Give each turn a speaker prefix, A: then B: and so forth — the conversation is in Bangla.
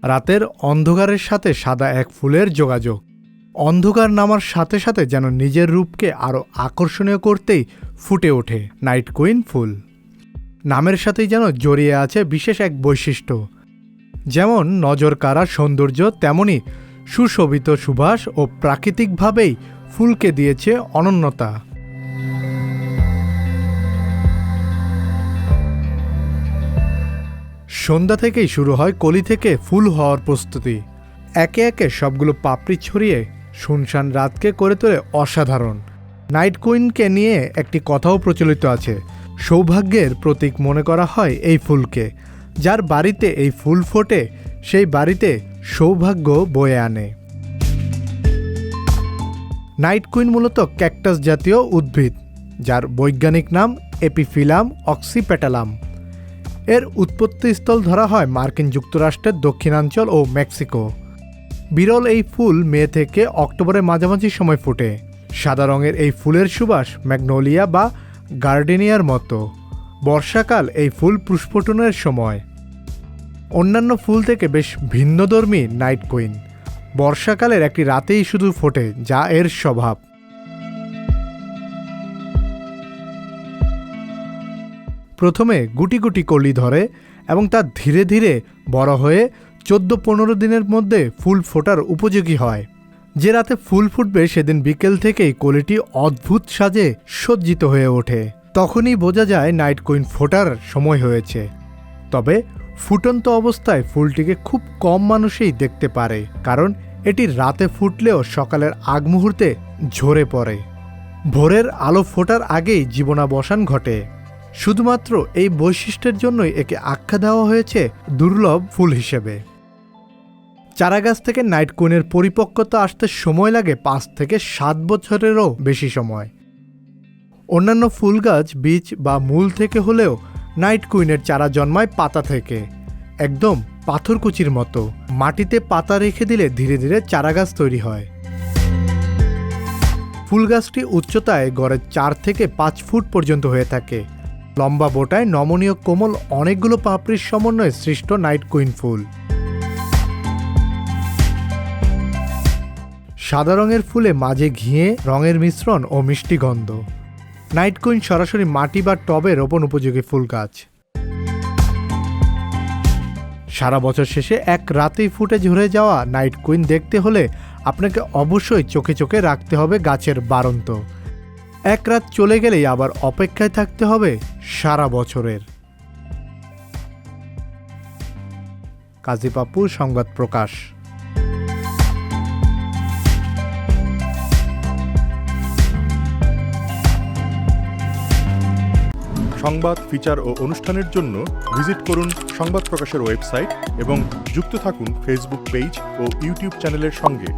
A: রাতের অন্ধকারের সাথে সাদা এক ফুলের যোগাযোগ। অন্ধকার নামার সাথে সাথে যেন নিজের রূপকে আরও আকর্ষণীয় করতেই ফুটে ওঠে নাইট কুইন ফুল। নামের সাথেই যেন জড়িয়ে আছে বিশেষ এক বৈশিষ্ট্য। যেমন নজর কাড়া সৌন্দর্য, তেমনি সুশোভিত সুবাস ও প্রাকৃতিকভাবেই ফুলকে দিয়েছে অনন্যতা। সন্ধ্যা থেকেই শুরু হয় কলি থেকে ফুল হওয়ার প্রস্তুতি। একে একে সবগুলো পাপড়ি ছড়িয়ে শুনশান রাতকে করে তোলে অসাধারণ। নাইট কুইনকে নিয়ে একটি কথাও প্রচলিত আছে, সৌভাগ্যের প্রতীক মনে করা হয় এই ফুলকে। যার বাড়িতে এই ফুল ফোটে সেই বাড়িতে সৌভাগ্য বয়ে আনে। নাইট কুইন মূলত ক্যাকটাস জাতীয় উদ্ভিদ, যার বৈজ্ঞানিক নাম এপিফিলাম অক্সিপেটালাম। এর উৎপত্তিস্থল ধরা হয় মার্কিন যুক্তরাষ্ট্রের দক্ষিণাঞ্চল ও মেক্সিকো। বিরল এই ফুল মে থেকে অক্টোবরের মাঝামাঝি সময় ফোটে। সাদা রঙের এই ফুলের সুবাস ম্যাগনোলিয়া বা গার্ডেনিয়ার মতো। বর্ষাকাল এই ফুল পুষ্পটনের সময়। অন্যান্য ফুল থেকে বেশ ভিন্নধর্মী নাইট কুইন বর্ষাকালের একটি রাতেই শুধু ফোটে, যা এর স্বভাব। প্রথমে গুটি গুটি কলি ধরে এবং তা ধীরে ধীরে বড় হয়ে 14-15 দিনের মধ্যে ফুল ফোটার উপযোগী হয়। যে রাতে ফুল ফুটবে সেদিন বিকেল থেকেই কলিটি অদ্ভুত সাজে সজ্জিত হয়ে ওঠে। তখনই বোঝা যায় নাইট কুইন ফোটার সময় হয়েছে। তবে ফুটন্ত অবস্থায় ফুলটিকে খুব কম মানুষই দেখতে পারে, কারণ এটি রাতে ফুটলেও সকালের আগ মুহূর্তে ঝরে পড়ে। ভোরের আলো ফোটার আগেই জীবনাবসান ঘটে। শুধুমাত্র এই বৈশিষ্ট্যের জন্যই একে আখ্যা দেওয়া হয়েছে দুর্লভ ফুল হিসেবে। চারাগাছ থেকে নাইট কুইনের পরিপক্কতা আসতে সময় লাগে 5 থেকে 7 বছরেরও বেশি সময়। অন্যান্য ফুল গাছ বীজ বা মূল থেকে হলেও নাইট কুইনের চারা জন্মায় পাতা থেকে, একদম পাথরকুচির মতো। মাটিতে পাতা রেখে দিলে ধীরে ধীরে চারাগাছ তৈরি হয়। ফুল গাছটি উচ্চতায় গড়ে 4 থেকে 5 ফুট পর্যন্ত হয়ে থাকে। লম্বা বোটায় নমনীয় কোমল অনেকগুলো পাপড়ির সমন্বয়ে সৃষ্ট নাইট কুইন ফুল। সাদা রঙের ফুলে মাঝে ঘিয়ে রঙের মিশ্রণ ও মিষ্টি গন্ধ। নাইট কুইন সরাসরি মাটি বা টবে রোপণ উপযোগী ফুল গাছ। সারা বছর শেষে এক রাতেই ফুটে ঝরে যাওয়া নাইট কুইন দেখতে হলে আপনাকে অবশ্যই চোখে চোখে রাখতে হবে গাছের বাড়ন্ত। এক রাত চলে গেলেই আবার অপেক্ষায় থাকতে হবে সারা বছরের। কাজী পাপ্পু, সংবাদ প্রকাশ।
B: সংবাদ, ফিচার ও অনুষ্ঠানের জন্য ভিজিট করুন সংবাদ প্রকাশের ওয়েবসাইট এবং যুক্ত থাকুন ফেসবুক পেজ ও ইউটিউব চ্যানেলের সঙ্গে।